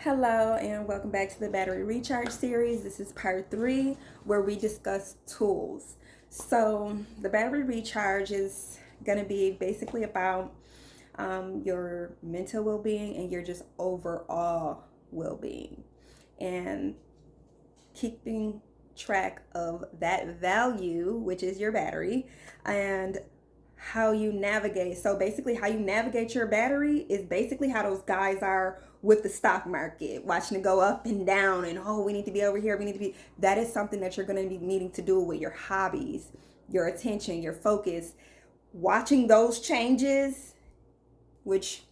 Hello and welcome back to the battery recharge series. This is part 3 where we discuss tools. So the battery recharge is going to be basically about your mental well-being and your just overall well-being, and keeping track of that value, which is your battery, and how you navigate. So basically, how you navigate your battery is basically how those guys are with the stock market, watching it go up and down, and oh, we need to be over here, we need to be. That is something that you're going to be needing to do with your hobbies, your attention, your focus, watching those changes, which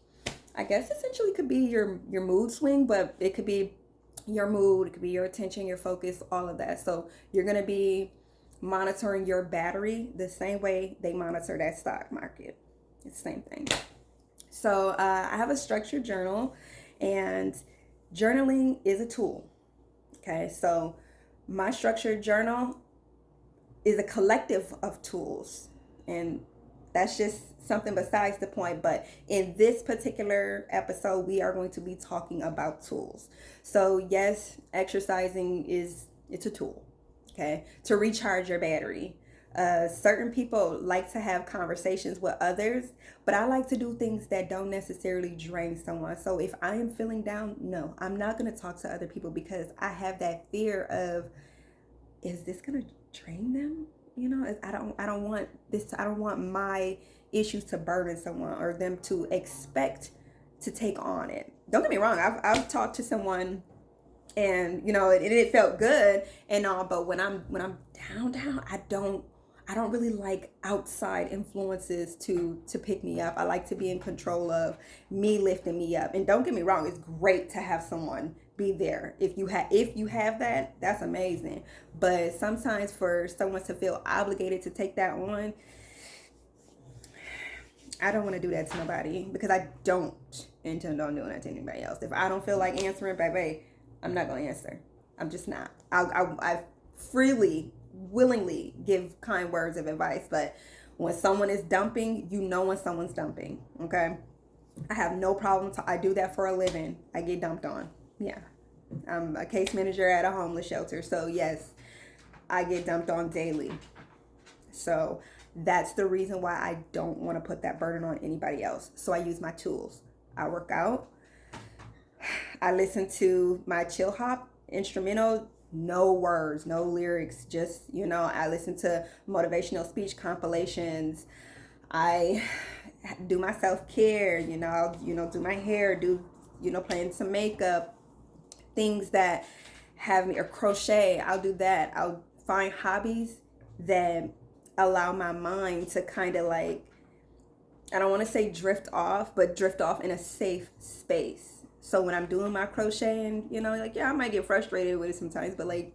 I guess essentially could be your mood swing, but it could be your mood, it could be your attention, your focus, all of that. So you're going to be monitoring your battery the same way they monitor that stock market. It's the same thing. So I have a structured journal, and journaling is a tool. Okay, so my structured journal is a collective of tools, and that's just something besides the point. But in this particular episode, we are going to be talking about tools. So yes, exercising it's a tool, okay, to recharge your battery. Certain people like to have conversations with others, but I like to do things that don't necessarily drain someone. So if I am feeling down, no, I'm not going to talk to other people because I have that fear of, is this going to drain them? You know, I don't want this. I don't want my issues to burden someone or them to expect to take on it. Don't get me wrong. I've talked to someone, and it felt good and all, but when I'm down, I don't really like outside influences to pick me up. I like to be in control of me lifting me up. And don't get me wrong, it's great to have someone be there. If you have that, that's amazing. But sometimes for someone to feel obligated to take that on, I don't want to do that to nobody, because I don't intend on doing that to anybody else. If I don't feel like answering, baby, I'm not going to answer. I'm just not. I freely, willingly give kind words of advice, but when someone is dumping, when someone's dumping, okay? I have no problem. I do that for a living. I get dumped on. Yeah. I'm a case manager at a homeless shelter, so yes, I get dumped on daily. So that's the reason why I don't want to put that burden on anybody else. So I use my tools. I work out. I listen to my chill hop instrumental, no words, no lyrics, just, I listen to motivational speech compilations. I do my self-care, I'll, do my hair, playing some makeup, things that have me, or crochet, I'll do that. I'll find hobbies that allow my mind to kind of like, I don't want to say drift off, but drift off in a safe space. So when I'm doing my crocheting, I might get frustrated with it sometimes, but like,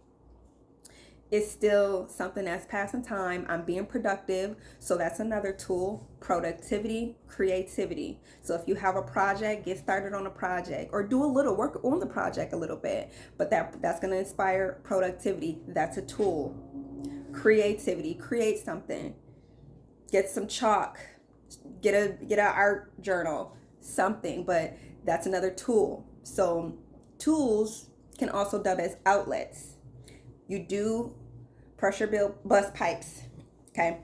it's still something that's passing time. I'm being productive. So that's another tool: productivity, creativity. So if you have a project, get started on a project, or do a little work on the project a little bit, but that's going to inspire productivity. That's a tool. Creativity, create something, get some chalk, get an art journal, something, but that's another tool. So tools can also dub as outlets. You do pressure bust pipes, okay?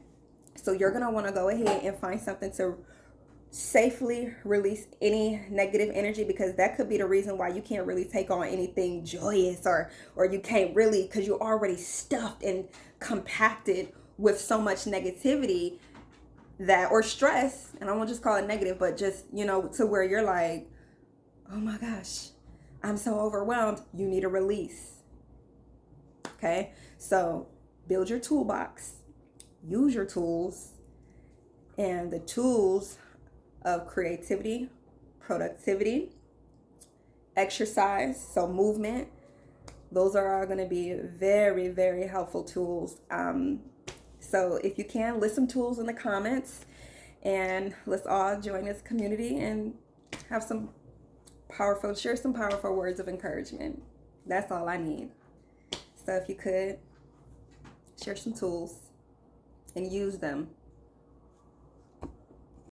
So you're gonna want to go ahead and find something to safely release any negative energy, because that could be the reason why you can't really take on anything joyous, or you can't really, because you're already stuffed and compacted with so much negativity that, or stress, and I won't just call it negative, but just, to where you're like, oh my gosh, I'm so overwhelmed. You need a release. Okay, so build your toolbox, use your tools, and the tools of creativity, productivity, exercise, so movement. Those are all going to be very, very helpful tools. So if you can, list some tools in the comments, and let's all join this community and have share some powerful words of encouragement. That's all I need. So if you could, share some tools and use them.